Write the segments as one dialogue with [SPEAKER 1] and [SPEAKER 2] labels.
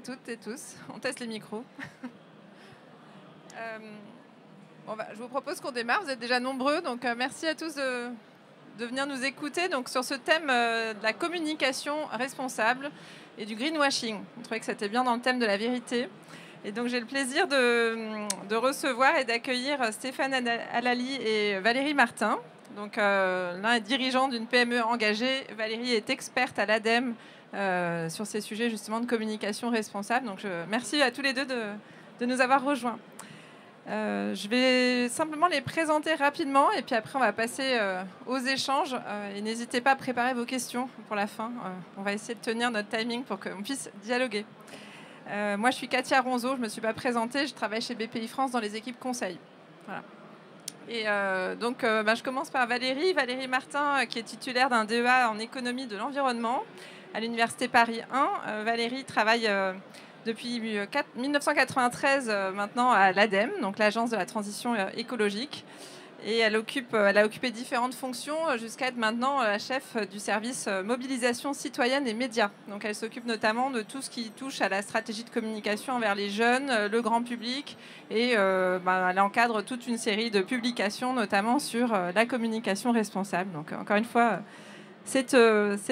[SPEAKER 1] toutes et tous. On teste les micros. Je vous propose qu'on démarre. Vous êtes déjà nombreux, donc merci à tous de venir nous écouter donc, sur ce thème de la communication responsable et du greenwashing. On trouvait que c'était bien dans le thème de la vérité. Et donc j'ai le plaisir de recevoir et d'accueillir Stéphane Halali et Valérie Martin. Donc, l'un est dirigeant d'une PME engagée. Valérie est experte à l'ADEME sur ces sujets justement de communication responsable. Donc, merci à tous les deux de nous avoir rejoints. Je vais simplement les présenter rapidement et puis après on va passer aux échanges. Et n'hésitez pas à préparer vos questions pour la fin. On va essayer de tenir notre timing pour qu'on puisse dialoguer. Moi, je suis Katia Ronzo. Je ne me suis pas présentée. Je travaille chez BPI France dans les équipes conseil. Voilà. Et je commence par Valérie Martin, qui est titulaire d'un DEA en économie de l'environnement à l'Université Paris 1. Valérie travaille depuis 1993 maintenant à l'ADEME, donc l'Agence de la transition écologique. Et elle a occupé différentes fonctions jusqu'à être maintenant la chef du service mobilisation citoyenne et médias. Donc elle s'occupe notamment de tout ce qui touche à la stratégie de communication envers les jeunes, le grand public. Et elle encadre toute une série de publications, notamment sur la communication responsable. Donc encore une fois, c'est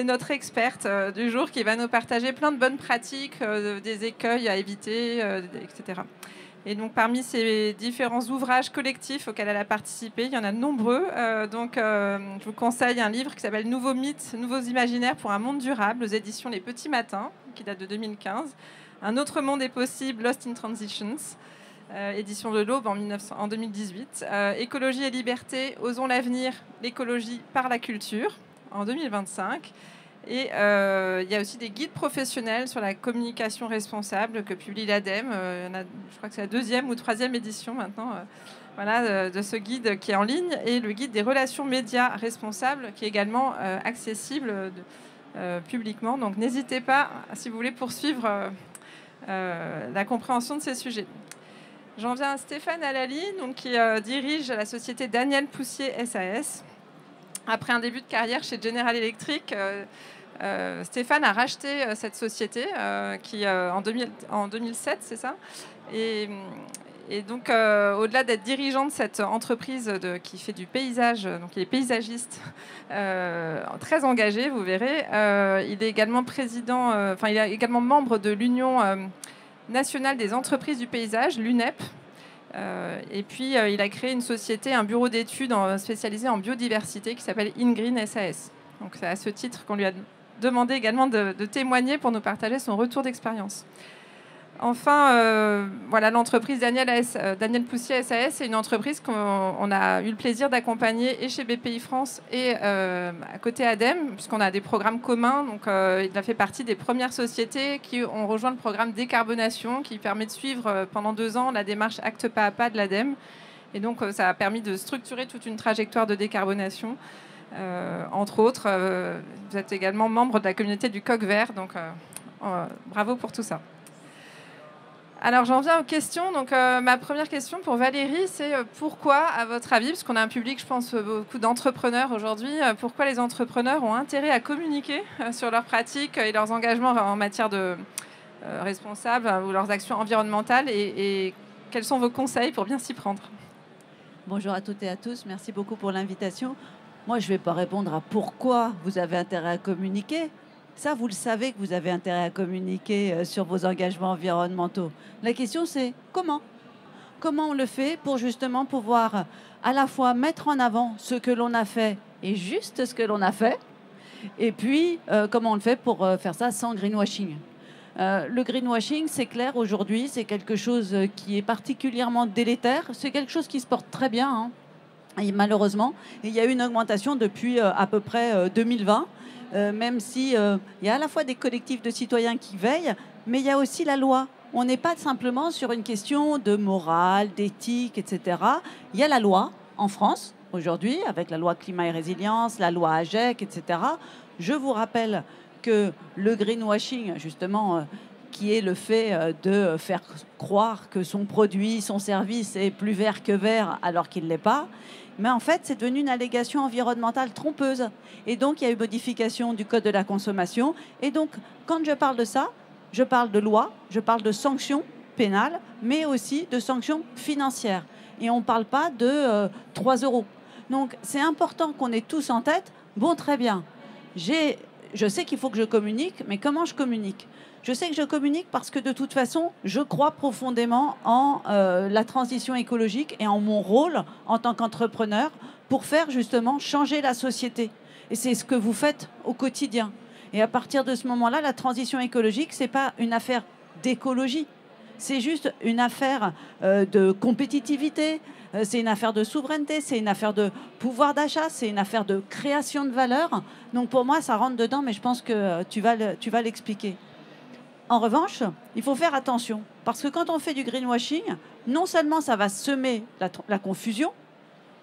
[SPEAKER 1] notre experte du jour qui va nous partager plein de bonnes pratiques, des écueils à éviter, etc. Et donc, parmi ces différents ouvrages collectifs auxquels elle a participé, il y en a de nombreux. Je vous conseille un livre qui s'appelle « Nouveaux mythes, nouveaux imaginaires pour un monde durable » aux éditions Les Petits Matins, qui date de 2015. « Un autre monde est possible, Lost in Transitions », édition de l'Aube en 2018. « Écologie et liberté, osons l'avenir, l'écologie par la culture » en 2025. Et il y a aussi des guides professionnels sur la communication responsable que publie l'ADEME. Je crois que c'est la 2e ou 3e édition maintenant de ce guide qui est en ligne. Et le guide des relations médias responsables qui est également accessible publiquement. Donc n'hésitez pas, si vous voulez poursuivre la compréhension de ces sujets. J'en viens à Stéphane Halali, qui dirige la société Daniel Poussier SAS. Après un début de carrière chez General Electric, Stéphane a racheté cette société en 2007, c'est ça. Et donc, au-delà d'être dirigeant de cette entreprise qui fait du paysage, donc il est paysagiste, très engagé, vous verrez. Il est également il est également membre de l'Union nationale des entreprises du paysage, l'UNEP. Et puis, il a créé une société, un bureau d'études spécialisé en biodiversité qui s'appelle InGreen SAS. Donc, c'est à ce titre qu'on lui a demandé également de témoigner pour nous partager son retour d'expérience. Enfin, l'entreprise Daniel Poussier SAS, c'est une entreprise qu'on a eu le plaisir d'accompagner et chez BPI France et à côté ADEME, puisqu'on a des programmes communs. Donc, il a fait partie des premières sociétés qui ont rejoint le programme décarbonation, qui permet de suivre pendant 2 ans la démarche acte pas à pas de l'ADEME. Et donc, ça a permis de structurer toute une trajectoire de décarbonation. Entre autres, vous êtes également membre de la communauté du Coq Vert. Donc, bravo pour tout ça. Alors, j'en viens aux questions. Donc, ma première question pour Valérie, c'est pourquoi, à votre avis, parce qu'on a un public, je pense, beaucoup d'entrepreneurs aujourd'hui, pourquoi les entrepreneurs ont intérêt à communiquer sur leurs pratiques et leurs engagements en matière de responsables ou leurs actions environnementales et quels sont vos conseils pour bien s'y prendre?
[SPEAKER 2] Bonjour à toutes et à tous. Merci beaucoup pour l'invitation. Moi, je ne vais pas répondre à pourquoi vous avez intérêt à communiquer. Ça, vous le savez que vous avez intérêt à communiquer sur vos engagements environnementaux. La question, c'est comment ? Comment on le fait pour justement pouvoir à la fois mettre en avant ce que l'on a fait et juste ce que l'on a fait, et puis comment on le fait pour faire ça sans greenwashing. Le greenwashing, c'est clair, aujourd'hui, c'est quelque chose qui est particulièrement délétère. C'est quelque chose qui se porte très bien, hein. Et malheureusement, il y a eu une augmentation depuis à peu près 2020. Même si il y a à la fois des collectifs de citoyens qui veillent, mais il y a aussi la loi. On n'est pas simplement sur une question de morale, d'éthique, etc. Il y a la loi en France, aujourd'hui, avec la loi climat et résilience, la loi AGEC, etc. Je vous rappelle que le greenwashing, justement, qui est le fait de faire croire que son produit, son service est plus vert que vert alors qu'il ne l'est pas, mais en fait, c'est devenu une allégation environnementale trompeuse. Et donc, il y a eu modification du Code de la consommation. Et donc, quand je parle de ça, je parle de loi, je parle de sanctions pénales, mais aussi de sanctions financières. Et on ne parle pas de 3 euros. Donc, c'est important qu'on ait tous en tête, bon, très bien, je sais qu'il faut que je communique, mais comment je communique? Je sais que je communique parce que de toute façon, je crois profondément en la transition écologique et en mon rôle en tant qu'entrepreneur pour faire justement changer la société. Et c'est ce que vous faites au quotidien. Et à partir de ce moment-là, la transition écologique, ce n'est pas une affaire d'écologie. C'est juste une affaire de compétitivité, c'est une affaire de souveraineté, c'est une affaire de pouvoir d'achat, c'est une affaire de création de valeur. Donc pour moi, ça rentre dedans, mais je pense que tu vas l'expliquer. En revanche, il faut faire attention, parce que quand on fait du greenwashing, non seulement ça va semer la confusion,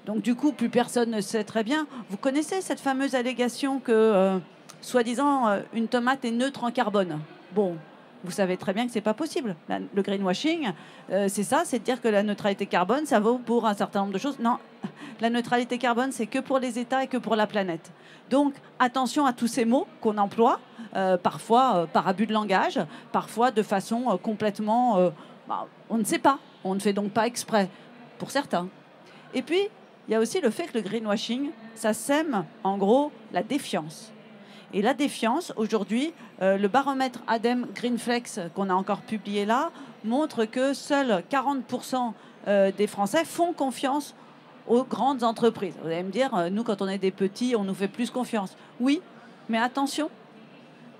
[SPEAKER 2] donc du coup, plus personne ne sait très bien. Vous connaissez cette fameuse allégation que, soi-disant, une tomate est neutre en carbone. Bon, vous savez très bien que ce n'est pas possible. Le greenwashing, c'est ça, c'est de dire que la neutralité carbone, ça vaut pour un certain nombre de choses. Non, la neutralité carbone, c'est que pour les États et que pour la planète. Donc, attention à tous ces mots qu'on emploie, parfois par abus de langage, parfois de façon complètement... on ne sait pas, on ne fait donc pas exprès, pour certains. Et puis, il y a aussi le fait que le greenwashing, ça sème, en gros, la défiance. Et la défiance, aujourd'hui, le baromètre ADEME Greenflex qu'on a encore publié là, montre que seuls 40% des Français font confiance aux grandes entreprises. Vous allez me dire, nous, quand on est des petits, on nous fait plus confiance. Oui, mais attention,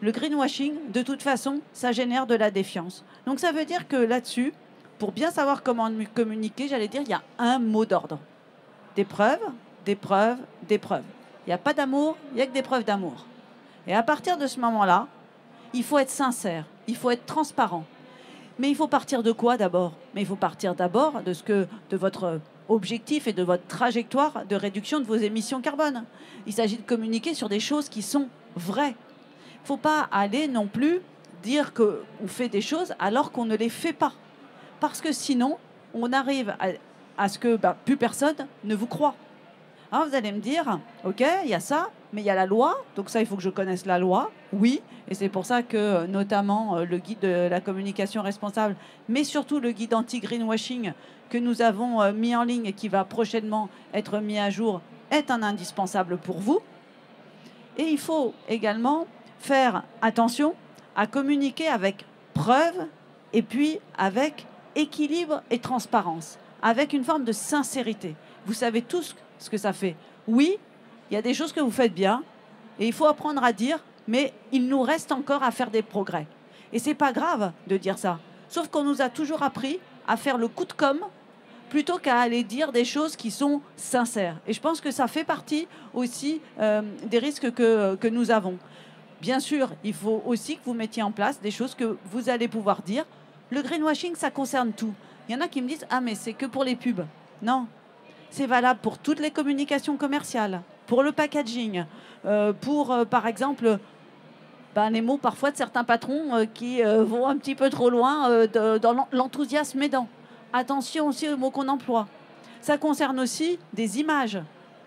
[SPEAKER 2] le greenwashing, de toute façon, ça génère de la défiance. Donc ça veut dire que là-dessus, pour bien savoir comment communiquer, j'allais dire, il y a un mot d'ordre. Des preuves, des preuves, des preuves. Il n'y a pas d'amour, il n'y a que des preuves d'amour. Et à partir de ce moment-là, il faut être sincère, il faut être transparent. Mais il faut partir de quoi d'abord? Mais il faut partir d'abord de votre objectif et de votre trajectoire de réduction de vos émissions carbone. Il s'agit de communiquer sur des choses qui sont vraies. Il ne faut pas aller non plus dire qu'on fait des choses alors qu'on ne les fait pas. Parce que sinon, on arrive à ce que plus personne ne vous croit. Alors vous allez me dire, ok, il y a ça, mais il y a la loi, donc ça, il faut que je connaisse la loi, oui, et c'est pour ça que notamment le guide de la communication responsable, mais surtout le guide anti-greenwashing que nous avons mis en ligne et qui va prochainement être mis à jour, est un indispensable pour vous. Et il faut également faire attention à communiquer avec preuve et puis avec équilibre et transparence, avec une forme de sincérité. Vous savez tous ce que ça fait. Oui, il y a des choses que vous faites bien et il faut apprendre à dire, mais il nous reste encore à faire des progrès. Et c'est pas grave de dire ça. Sauf qu'on nous a toujours appris à faire le coup de com' plutôt qu'à aller dire des choses qui sont sincères. Et je pense que ça fait partie aussi des risques que nous avons. Bien sûr, il faut aussi que vous mettiez en place des choses que vous allez pouvoir dire. Le greenwashing, ça concerne tout. Il y en a qui me disent « Ah, mais c'est que pour les pubs ». Non, c'est valable pour toutes les communications commerciales, pour le packaging, pour, par exemple, les mots parfois de certains patrons qui vont un petit peu trop loin dans l'enthousiasme aidant. Attention aussi aux mots qu'on emploie. Ça concerne aussi des images.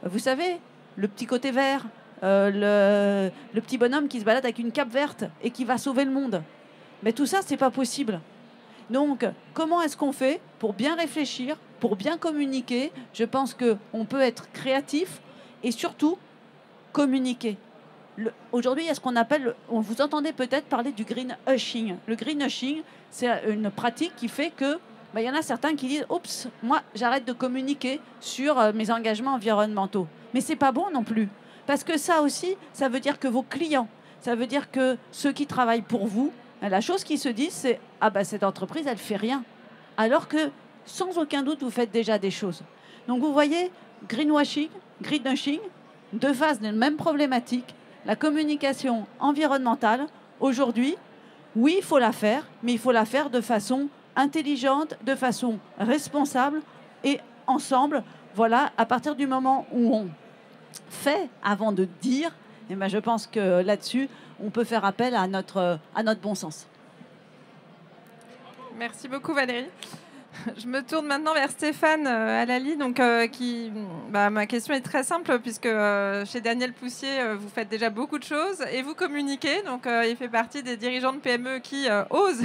[SPEAKER 2] Vous savez, le petit côté vert, le petit bonhomme qui se balade avec une cape verte et qui va sauver le monde. Mais tout ça, c'est pas possible. Donc, comment est-ce qu'on fait pour bien réfléchir, pour bien communiquer? Je pense qu'on peut être créatif et surtout communiquer. Aujourd'hui, il y a ce qu'on appelle, vous entendez peut-être parler du greenwashing. Le greenwashing, c'est une pratique qui fait que il y en a certains qui disent « Oups, moi, j'arrête de communiquer sur mes engagements environnementaux. » Mais ce n'est pas bon non plus. Parce que ça aussi, ça veut dire que vos clients, ça veut dire que ceux qui travaillent pour vous, la chose qu'ils se disent, c'est « Ah cette entreprise, elle ne fait rien. » Alors que, sans aucun doute, vous faites déjà des choses. Donc vous voyez, greenwashing, deux faces d'une même problématique. La communication environnementale, aujourd'hui, oui, il faut la faire, mais il faut la faire de façon intelligente, de façon responsable et ensemble. Voilà, à partir du moment où on fait avant de dire, je pense que là-dessus, on peut faire appel à notre bon sens.
[SPEAKER 1] Merci beaucoup Valérie. Je me tourne maintenant vers Stéphane Alali. Donc, ma question est très simple puisque chez Daniel Poussier, vous faites déjà beaucoup de choses et vous communiquez. Donc, il fait partie des dirigeants de PME qui osent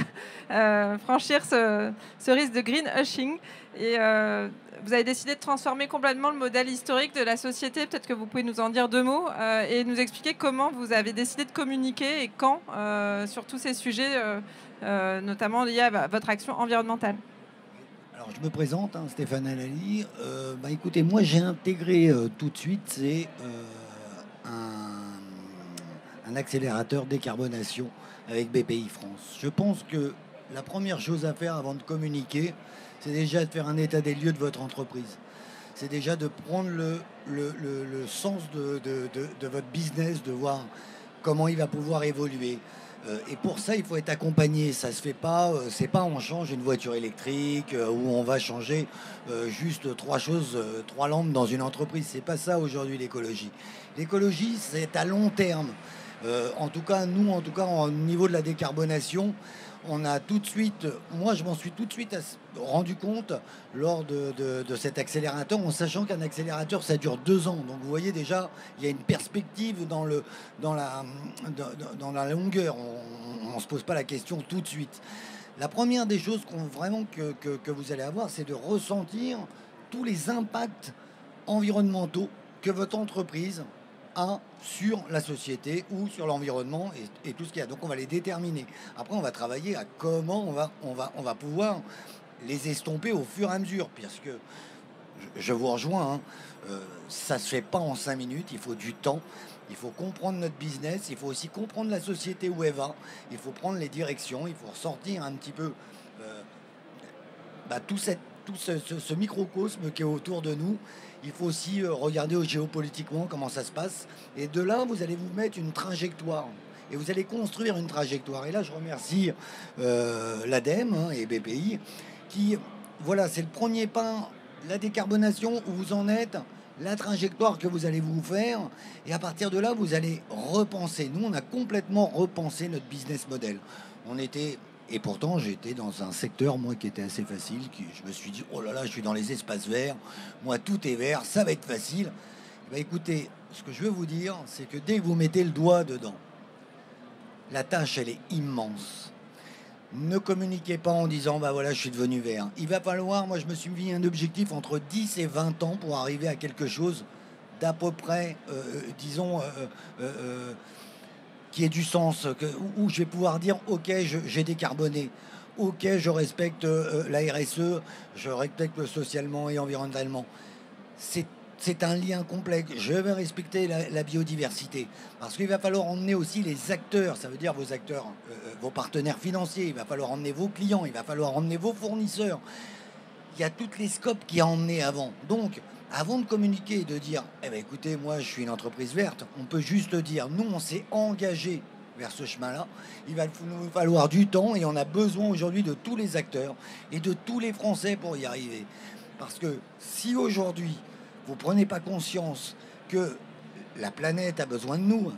[SPEAKER 1] franchir ce risque de greenwashing. Et vous avez décidé de transformer complètement le modèle historique de la société. Peut-être que vous pouvez nous en dire deux mots et nous expliquer comment vous avez décidé de communiquer et quand sur tous ces sujets, notamment liés à votre action environnementale.
[SPEAKER 3] Alors, je me présente, hein, Stéphane Alali. Écoutez, moi, j'ai intégré tout de suite, c'est un accélérateur décarbonation avec BPI France. Je pense que la première chose à faire avant de communiquer, c'est déjà de faire un état des lieux de votre entreprise. C'est déjà de prendre le sens de votre business, de voir comment il va pouvoir évoluer. Et pour ça, il faut être accompagné. Ça se fait pas. C'est pas on change une voiture électrique ou on va changer juste trois choses, trois lampes dans une entreprise. C'est pas ça aujourd'hui l'écologie. L'écologie, c'est à long terme. En tout cas, nous, au niveau de la décarbonation, on a tout de suite, moi je m'en suis tout de suite rendu compte lors de cet accélérateur, en sachant qu'un accélérateur ça dure 2 ans. Donc vous voyez déjà, il y a une perspective dans la longueur. On ne se pose pas la question tout de suite. La première des choses que vous allez avoir, c'est de ressentir tous les impacts environnementaux que votre entreprise sur la société ou sur l'environnement et tout ce qu'il y a. Donc on va les déterminer. Après on va travailler à comment on va pouvoir les estomper au fur et à mesure, parce que je vous rejoins, hein, ça se fait pas en 5 minutes, il faut du temps, il faut comprendre notre business, il faut aussi comprendre la société où elle va, il faut prendre les directions, il faut ressortir un petit peu tout ce microcosme qui est autour de nous. Il faut aussi regarder géopolitiquement comment ça se passe. Et de là, vous allez vous mettre une trajectoire. Et vous allez construire une trajectoire. Et là, je remercie l'ADEME et BPI qui, voilà, c'est le premier pas, la décarbonation, où vous en êtes, la trajectoire que vous allez vous faire. Et à partir de là, vous allez repenser. Nous, on a complètement repensé notre business model. Et pourtant, j'étais dans un secteur, moi, qui était assez facile. Je me suis dit, oh là là, je suis dans les espaces verts. Moi, tout est vert, ça va être facile. Écoutez, ce que je veux vous dire, c'est que dès que vous mettez le doigt dedans, la tâche, elle est immense. Ne communiquez pas en disant, voilà, je suis devenu vert. Il va falloir, moi, je me suis mis un objectif entre 10 et 20 ans pour arriver à quelque chose d'à peu près, qui ait du sens, où je vais pouvoir dire ok, j'ai décarboné, ok, je respecte la RSE, je respecte socialement et environnementalement. C'est un lien complexe. Je vais respecter la biodiversité, parce qu'il va falloir emmener aussi les acteurs, ça veut dire vos acteurs, vos partenaires financiers, il va falloir emmener vos clients, il va falloir emmener vos fournisseurs. Il y a toutes les scopes qui a emmené avant. Donc, avant de communiquer et de dire, écoutez, moi, je suis une entreprise verte, on peut juste dire, nous, on s'est engagé vers ce chemin-là. Il va nous falloir du temps et on a besoin aujourd'hui de tous les acteurs et de tous les Français pour y arriver. Parce que si aujourd'hui, vous ne prenez pas conscience que la planète a besoin de nous,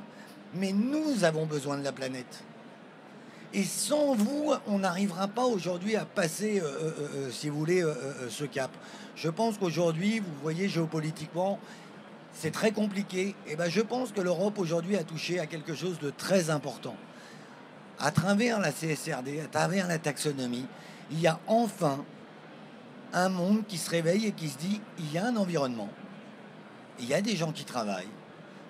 [SPEAKER 3] mais nous avons besoin de la planète. Et sans vous, on n'arrivera pas aujourd'hui à passer, si vous voulez, ce cap. Je pense qu'aujourd'hui, vous voyez, géopolitiquement, c'est très compliqué. Et je pense que l'Europe aujourd'hui a touché à quelque chose de très important. À travers la CSRD, à travers la taxonomie, il y a enfin un monde qui se réveille et qui se dit, il y a un environnement, il y a des gens qui travaillent,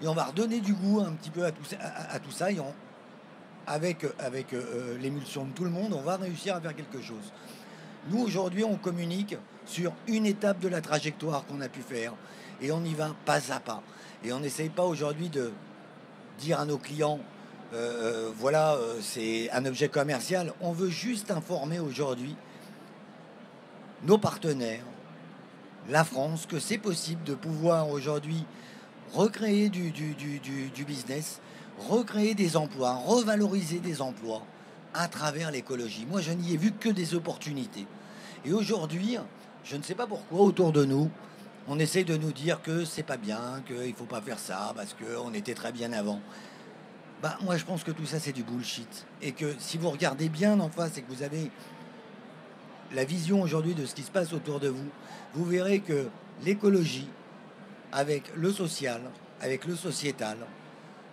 [SPEAKER 3] et on va redonner du goût un petit peu à tout ça, et avec l'émulsion de tout le monde, on va réussir à faire quelque chose. Nous, aujourd'hui, on communique sur une étape de la trajectoire qu'on a pu faire, et on y va pas à pas. Et on n'essaye pas aujourd'hui de dire à nos clients, c'est un objet commercial. On veut juste informer aujourd'hui nos partenaires, la France, que c'est possible de pouvoir aujourd'hui recréer du business, recréer des emplois, revaloriser des emplois à travers l'écologie. Moi, je n'y ai vu que des opportunités. Et aujourd'hui, je ne sais pas pourquoi, autour de nous, on essaie de nous dire que c'est pas bien, qu'il ne faut pas faire ça, parce qu'on était très bien avant. Moi, je pense que tout ça, c'est du bullshit. Et que si vous regardez bien en face et que vous avez la vision aujourd'hui de ce qui se passe autour de vous, vous verrez que l'écologie, avec le social, avec le sociétal,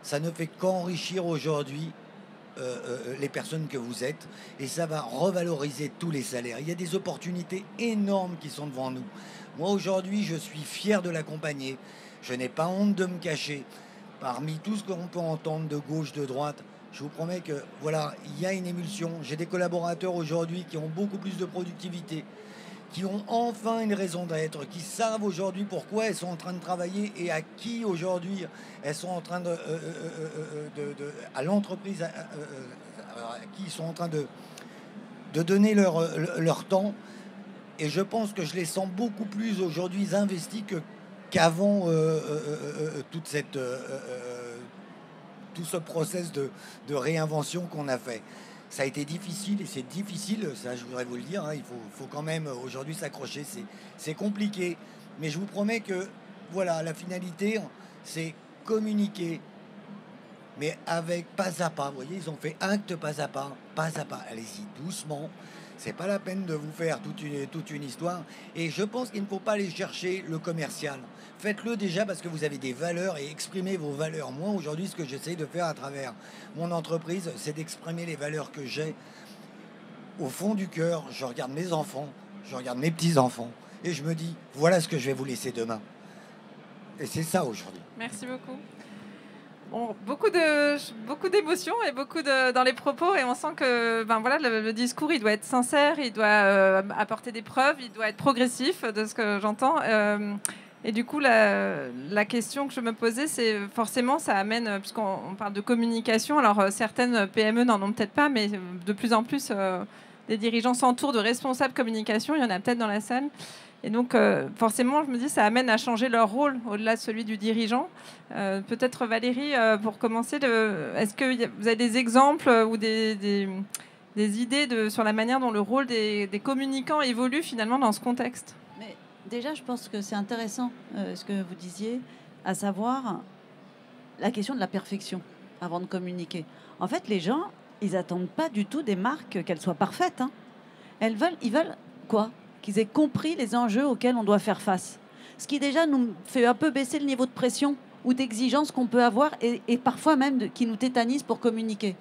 [SPEAKER 3] ça ne fait qu'enrichir aujourd'hui les personnes que vous êtes, et ça va revaloriser tous les salaires. Il y a des opportunités énormes qui sont devant nous. Moi aujourd'hui, je suis fier de l'accompagner. Je n'ai pas honte de me cacher. Parmi tout ce qu'on peut entendre de gauche, de droite, je vous promets que voilà, il y a une émulsion. J'ai des collaborateurs aujourd'hui qui ont beaucoup plus de productivité, qui ont enfin une raison d'être, qui savent aujourd'hui pourquoi elles sont en train de travailler et à qui aujourd'hui elles sont en train à l'entreprise, à qui ils sont en train de donner leur temps. Et je pense que je les sens beaucoup plus aujourd'hui investis qu'avant toute cette tout ce process de réinvention qu'on a fait. Ça a été difficile, et c'est difficile, ça je voudrais vous le dire, hein, il faut quand même aujourd'hui s'accrocher, c'est compliqué, mais je vous promets que voilà, la finalité, c'est communiquer, mais avec pas à pas. Vous voyez, ils ont fait acte pas à pas, allez-y doucement. C'est pas la peine de vous faire toute une histoire. Et je pense qu'il ne faut pas aller chercher le commercial. Faites-le déjà parce que vous avez des valeurs et exprimez vos valeurs. Moi, aujourd'hui, ce que j'essaie de faire à travers mon entreprise, c'est d'exprimer les valeurs que j'ai au fond du cœur. Je regarde mes enfants, je regarde mes petits-enfants et je me dis, voilà ce que je vais vous laisser demain. Et c'est ça aujourd'hui.
[SPEAKER 1] Merci beaucoup. Bon, beaucoup d'émotions et beaucoup dans les propos, et on sent que voilà, le discours il doit être sincère, il doit apporter des preuves, il doit être progressif de ce que j'entends. Et du coup, la question que je me posais, c'est forcément, ça amène, puisqu'on parle de communication, alors certaines PME n'en ont peut-être pas, mais de plus en plus, des dirigeants s'entourent de responsables communication, il y en a peut-être dans la salle. Et donc, forcément, je me dis, ça amène à changer leur rôle au-delà de celui du dirigeant. Peut-être, Valérie, pour commencer, est-ce que vous avez des exemples ou des idées sur la manière dont le rôle des communicants évolue finalement dans ce contexte ?
[SPEAKER 2] Mais déjà, je pense que c'est intéressant ce que vous disiez, à savoir la question de la perfection avant de communiquer. En fait, les gens, ils n'attendent pas du tout des marques qu'elles soient parfaites. Hein. Ils veulent quoi ? Qu'ils aient compris les enjeux auxquels on doit faire face. Ce qui déjà nous fait un peu baisser le niveau de pression ou d'exigence qu'on peut avoir et parfois même qui nous tétanise pour communiquer.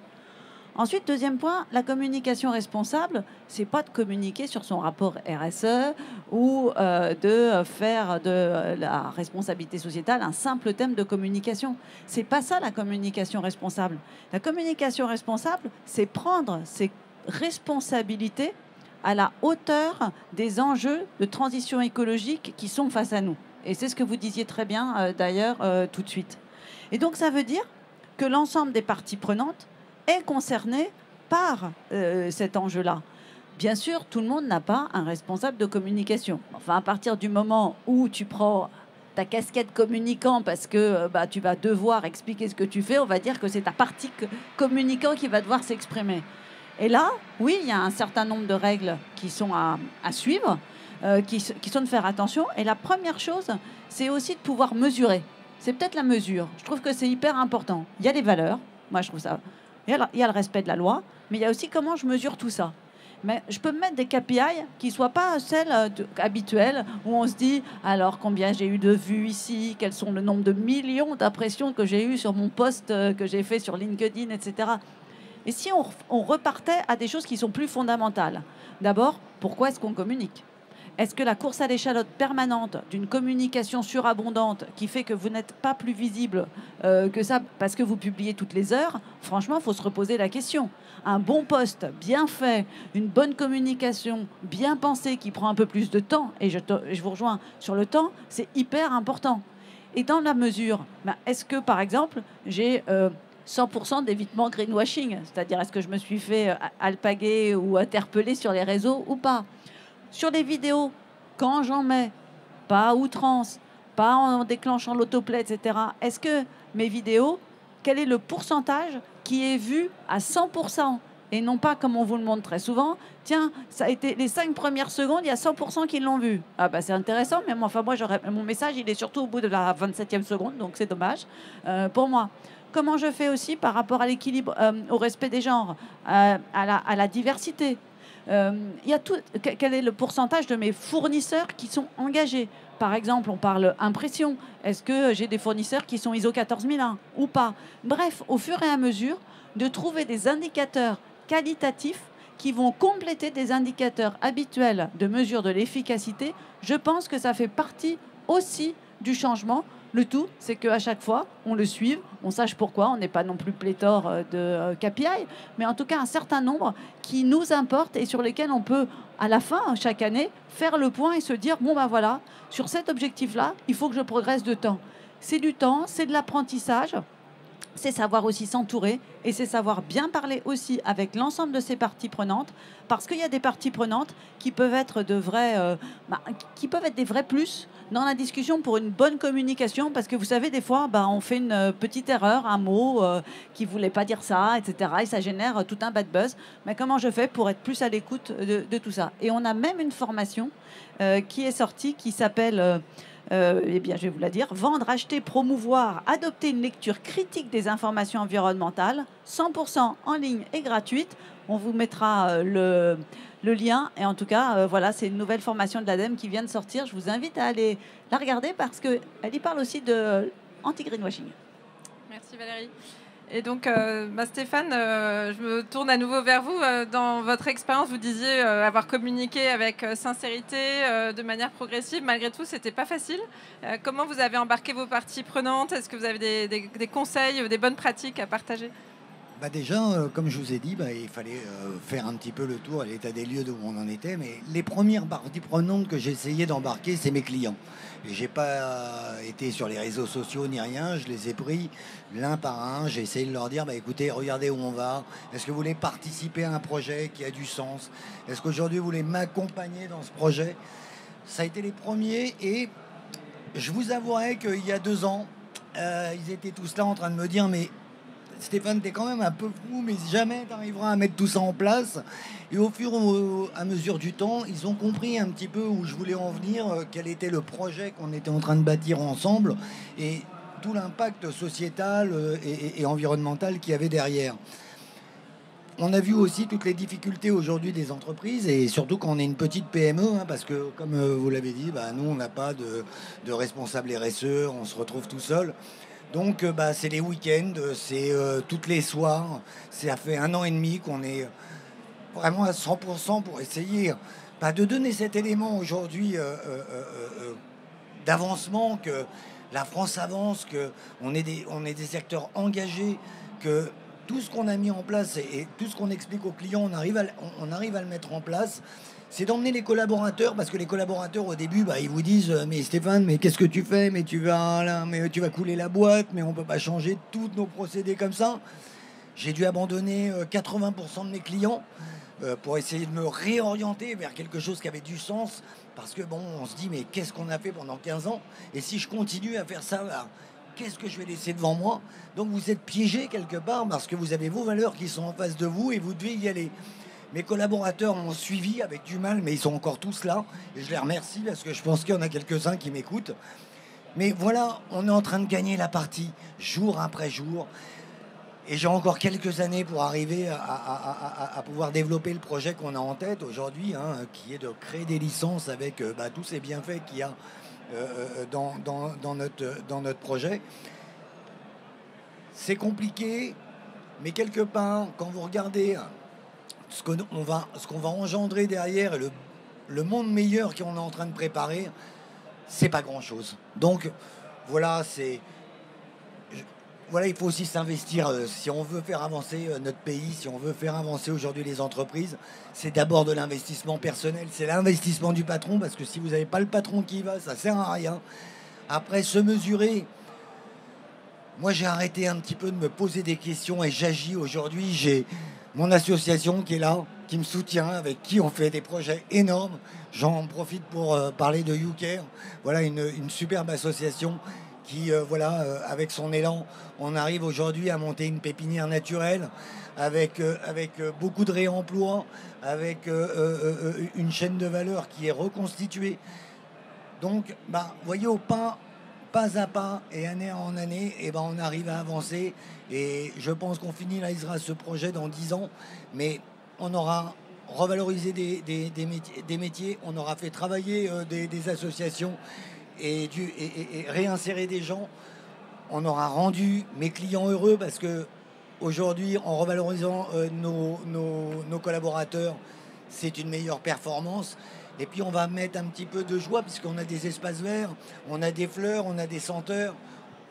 [SPEAKER 2] Ensuite, deuxième point, la communication responsable, c'est pas de communiquer sur son rapport RSE ou de faire de la responsabilité sociétale un simple thème de communication. C'est pas ça la communication responsable. La communication responsable, c'est prendre ses responsabilités à la hauteur des enjeux de transition écologique qui sont face à nous. Et c'est ce que vous disiez très bien, d'ailleurs, tout de suite. Et donc, ça veut dire que l'ensemble des parties prenantes est concerné par cet enjeu-là. Bien sûr, tout le monde n'a pas un responsable de communication. Enfin, à partir du moment où tu prends ta casquette communicant parce que tu vas devoir expliquer ce que tu fais, on va dire que c'est ta partie communicant qui va devoir s'exprimer. Et là, oui, il y a un certain nombre de règles qui sont à suivre, qui sont de faire attention. Et la première chose, c'est aussi de pouvoir mesurer. C'est peut-être la mesure. Je trouve que c'est hyper important. Il y a les valeurs. Moi, je trouve ça. Il y a le respect de la loi. Mais il y a aussi comment je mesure tout ça. Mais je peux me mettre des KPI qui ne soient pas celles habituelles, où on se dit, alors combien j'ai eu de vues ici, quels sont le nombre de millions d'impressions que j'ai eu sur mon post que j'ai fait sur LinkedIn, etc. Et si on repartait à des choses qui sont plus fondamentales. D'abord, pourquoi est-ce qu'on communique ? Est-ce que la course à l'échalote permanente d'une communication surabondante qui fait que vous n'êtes pas plus visible que ça parce que vous publiez toutes les heures ? Franchement, il faut se reposer la question. Un bon post bien fait, une bonne communication bien pensée qui prend un peu plus de temps, et je vous rejoins sur le temps, c'est hyper important. Et dans la mesure, est-ce que, par exemple, j'ai 100% d'évitement greenwashing ? C'est-à-dire, est-ce que je me suis fait alpaguer ou interpeller sur les réseaux ou pas ? Sur les vidéos, quand j'en mets, pas à outrance, pas en déclenchant l'autoplay, etc. Est-ce que mes vidéos, quel est le pourcentage qui est vu à 100% et non pas comme on vous le montre très souvent, tiens, ça a été les 5 premières secondes, il y a 100% qui l'ont vu. Ah bah c'est intéressant, mais enfin moi mon message il est surtout au bout de la 27e seconde, donc c'est dommage pour moi. Comment je fais aussi par rapport à l'équilibre, au respect des genres, à la diversité. Il y a quel est le pourcentage de mes fournisseurs qui sont engagés? Par exemple, on parle impression. Est-ce que j'ai des fournisseurs qui sont ISO 14001 ou pas? Bref, au fur et à mesure, de trouver des indicateurs qualitatifs qui vont compléter des indicateurs habituels de mesure de l'efficacité, je pense que ça fait partie aussi du changement. Le tout, c'est qu'à chaque fois, on le suive, on sache pourquoi, on n'est pas non plus pléthore de KPI, mais en tout cas un certain nombre qui nous importent et sur lesquels on peut, à la fin, chaque année, faire le point et se dire, bon ben voilà, sur cet objectif-là, il faut que je progresse de temps. C'est du temps, c'est de l'apprentissage, c'est savoir aussi s'entourer et c'est savoir bien parler aussi avec l'ensemble de ces parties prenantes, parce qu'il y a des parties prenantes qui peuvent être des vrais plus dans la discussion pour une bonne communication, parce que vous savez, des fois, on fait une petite erreur, un mot qui ne voulait pas dire ça, etc. Et ça génère tout un bad buzz. Mais comment je fais pour être plus à l'écoute de tout ça? Et on a même une formation qui est sortie qui s'appelle... eh bien, je vais vous la dire. Vendre, acheter, promouvoir, adopter une lecture critique des informations environnementales, 100% en ligne et gratuite. On vous mettra le lien. Et en tout cas, voilà, c'est une nouvelle formation de l'ADEME qui vient de sortir. Je vous invite à aller la regarder parce qu'elle y parle aussi de anti-greenwashing.
[SPEAKER 1] Merci Valérie. Et donc, Stéphane, je me tourne à nouveau vers vous. Dans votre expérience, vous disiez avoir communiqué avec sincérité, de manière progressive. Malgré tout, c'était pas facile. Comment vous avez embarqué vos parties prenantes? Est-ce que vous avez des conseils, des bonnes pratiques à partager?
[SPEAKER 3] Déjà, comme je vous ai dit, il fallait faire un petit peu le tour à l'état des lieux d'où on en était. Mais les premières parties prenantes que j'ai essayé d'embarquer, c'est mes clients. Et j'ai pas été sur les réseaux sociaux ni rien. Je les ai pris l'un par un. J'ai essayé de leur dire, écoutez, regardez où on va. Est-ce que vous voulez participer à un projet qui a du sens? Est-ce qu'aujourd'hui, vous voulez m'accompagner dans ce projet? Ça a été les premiers. Et je vous avouerai qu'il y a 2 ans, ils étaient tous là en train de me dire, mais Stéphane, t'es quand même un peu fou, mais jamais t'arriveras à mettre tout ça en place. Et au fur et à mesure du temps, ils ont compris un petit peu où je voulais en venir, quel était le projet qu'on était en train de bâtir ensemble et tout l'impact sociétal et environnemental qu'il y avait derrière. On a vu aussi toutes les difficultés aujourd'hui des entreprises et surtout quand on est une petite PME, parce que comme vous l'avez dit, nous on n'a pas de responsable RSE, on se retrouve tout seul. Donc, c'est les week-ends, c'est toutes les soirs. Ça fait 1 an et demi qu'on est vraiment à 100% pour essayer de donner cet élément aujourd'hui d'avancement, que la France avance, qu'on est des acteurs engagés, que tout ce qu'on a mis en place et tout ce qu'on explique aux clients, on arrive à le mettre en place. C'est d'emmener les collaborateurs, parce que les collaborateurs au début, ils vous disent mais Stéphane, mais qu'est-ce que tu fais, mais tu vas couler la boîte, mais on peut pas changer tous nos procédés comme ça. J'ai dû abandonner 80% de mes clients pour essayer de me réorienter vers quelque chose qui avait du sens, parce que on se dit mais qu'est-ce qu'on a fait pendant 15 ans, et si je continue à faire ça, qu'est-ce que je vais laisser devant moi? Donc vous êtes piégé quelque part parce que vous avez vos valeurs qui sont en face de vous et vous devez y aller. Mes collaborateurs m'ont suivi avec du mal, mais ils sont encore tous là. Et je les remercie parce que je pense qu'il y en a quelques-uns qui m'écoutent. Mais voilà, on est en train de gagner la partie jour après jour. Et j'ai encore quelques années pour arriver à pouvoir développer le projet qu'on a en tête aujourd'hui, qui est de créer des licences avec tous ces bienfaits qu'il y a dans notre projet. C'est compliqué, mais quelque part, quand vous regardez ce qu'on va engendrer derrière et le monde meilleur qu'on est en train de préparer, c'est pas grand chose. Donc voilà, il faut aussi s'investir. Si on veut faire avancer notre pays, si on veut faire avancer aujourd'hui les entreprises, c'est d'abord de l'investissement personnel, c'est l'investissement du patron, parce que si vous n'avez pas le patron qui y va, ça sert à rien. Après, se mesurer. Moi, j'ai arrêté un petit peu de me poser des questions et j'agis aujourd'hui. J'ai mon association qui est là, qui me soutient, avec qui on fait des projets énormes. J'en profite pour parler de YouCare. Voilà une superbe association qui, avec son élan, on arrive aujourd'hui à monter une pépinière naturelle avec beaucoup de réemploi, avec une chaîne de valeur qui est reconstituée. Donc, voyez, pas à pas et année en année, on arrive à avancer. Et je pense qu'on finalisera ce projet dans 10 ans, mais on aura revaloriser des métiers, on aura fait travailler des associations et réinsérer des gens. On aura rendu mes clients heureux parce que aujourd'hui, en revalorisant nos collaborateurs, c'est une meilleure performance. Et puis on va mettre un petit peu de joie puisqu'on a des espaces verts, on a des fleurs, on a des senteurs,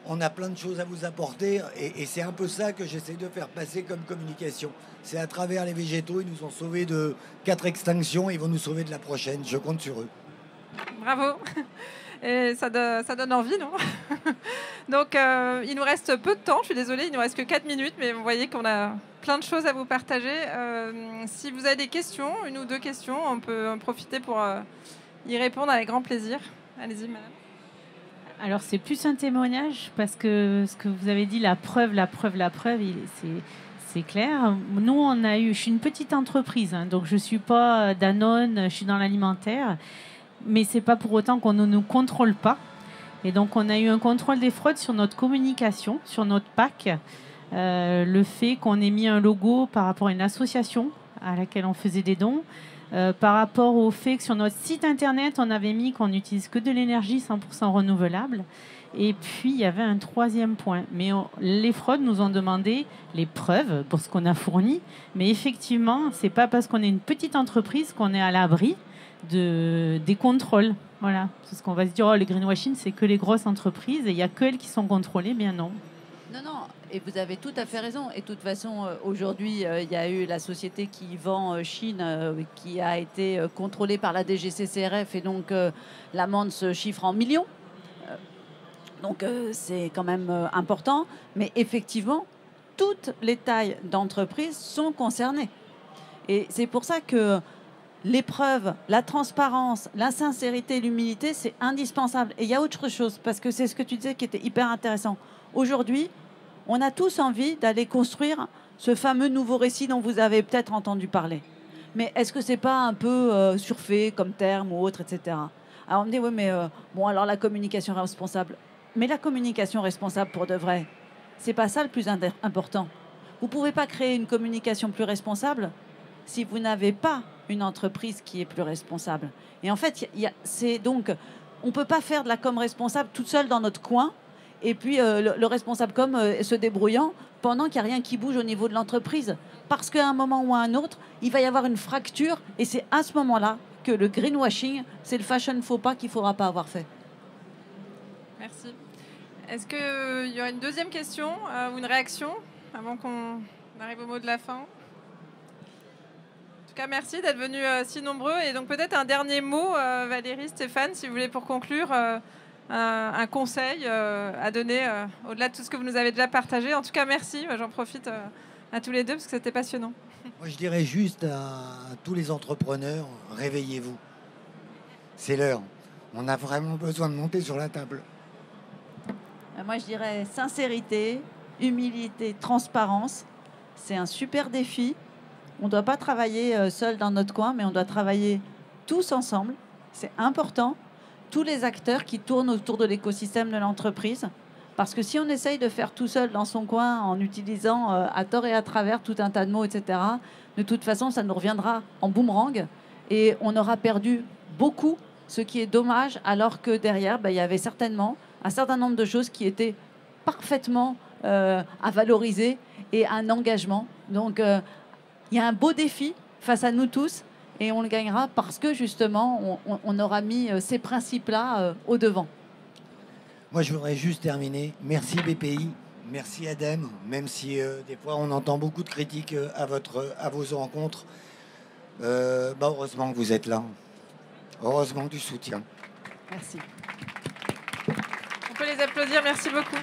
[SPEAKER 3] on a plein de choses à vous apporter. Et c'est un peu ça que j'essaie de faire passer comme communication. C'est à travers les végétaux, ils nous ont sauvés de 4 extinctions, ils vont nous sauver de la prochaine. Je compte sur eux.
[SPEAKER 1] Bravo. Et ça donne envie, non? Donc, il nous reste peu de temps. Je suis désolée, il nous reste que 4 minutes, mais vous voyez qu'on a plein de choses à vous partager. Si vous avez des questions, 1 ou 2 questions, on peut en profiter pour y répondre avec grand plaisir. Allez-y, madame.
[SPEAKER 4] Alors, c'est plus un témoignage parce que ce que vous avez dit, la preuve, c'est clair. Nous, je suis une petite entreprise, hein, donc je ne suis pas Danone, je suis dans l'alimentaire. Mais ce n'est pas pour autant qu'on ne nous contrôle pas. Et donc, on a eu un contrôle des fraudes sur notre communication, sur notre pack. Le fait qu'on ait mis un logo par rapport à une association à laquelle on faisait des dons. Par rapport au fait que sur notre site internet, on avait mis qu'on n'utilise que de l'énergie 100% renouvelable. Et puis, il y avait un 3e point. Mais les fraudes nous ont demandé les preuves pour ce qu'on a fourni. Mais effectivement, ce n'est pas parce qu'on est une petite entreprise qu'on est à l'abri des contrôles. Voilà. Parce qu'on va se dire, oh, le greenwashing, c'est que les grosses entreprises et il n'y a que elles qui sont contrôlées. Bien non.
[SPEAKER 2] Non, et vous avez tout à fait raison. Et de toute façon, aujourd'hui, il y a eu la société qui vend Chine, qui a été contrôlée par la DGCCRF, et donc l'amende se chiffre en millions. Donc c'est quand même important. Mais effectivement, toutes les tailles d'entreprises sont concernées. Et c'est pour ça que les preuves, la transparence, la sincérité, l'humilité, c'est indispensable. Et il y a autre chose, parce que c'est ce que tu disais qui était hyper intéressant. Aujourd'hui, on a tous envie d'aller construire ce fameux nouveau récit dont vous avez peut-être entendu parler. Mais est-ce que c'est pas un peu surfait comme terme ou autre, etc. Alors on me dit, oui, mais bon, alors la communication responsable. Mais la communication responsable pour de vrai, c'est pas ça le plus important. Vous pouvez pas créer une communication plus responsable si vous n'avez pas une entreprise qui est plus responsable. Et en fait, c'est donc, on ne peut pas faire de la com responsable toute seule dans notre coin, et puis le responsable com se débrouillant pendant qu'il n'y a rien qui bouge au niveau de l'entreprise. Parce qu'à un moment ou à un autre, il va y avoir une fracture, et c'est à ce moment-là que le greenwashing, c'est le fashion faux pas qu'il ne faudra pas avoir fait.
[SPEAKER 1] Merci. Est-ce qu'il y aura une 2e question ou une réaction avant qu'on arrive au mot de la fin? Merci d'être venus si nombreux. Et donc peut-être un dernier mot, Valérie, Stéphane, si vous voulez, pour conclure, un conseil à donner au-delà de tout ce que vous nous avez déjà partagé. En tout cas, merci. J'en profite à tous les deux parce que c'était passionnant.
[SPEAKER 3] Moi, je dirais juste à tous les entrepreneurs, réveillez-vous. C'est l'heure. On a vraiment besoin de monter sur la table.
[SPEAKER 2] Moi, je dirais sincérité, humilité, transparence. C'est un super défi. On ne doit pas travailler seul dans notre coin, mais on doit travailler tous ensemble. C'est important. Tous les acteurs qui tournent autour de l'écosystème de l'entreprise. Parce que si on essaye de faire tout seul dans son coin en utilisant à tort et à travers tout un tas de mots, etc., de toute façon, ça nous reviendra en boomerang. Et on aura perdu beaucoup, ce qui est dommage, alors que derrière, il y avait certainement un certain nombre de choses qui étaient parfaitement à valoriser et un engagement. Donc, il y a un beau défi face à nous tous et on le gagnera parce que justement, on aura mis ces principes-là au devant.
[SPEAKER 3] Moi, je voudrais juste terminer. Merci BPI, merci ADEME, même si des fois on entend beaucoup de critiques à vos rencontres. Heureusement que vous êtes là. Heureusement du soutien.
[SPEAKER 2] Merci.
[SPEAKER 1] On peut les applaudir. Merci beaucoup.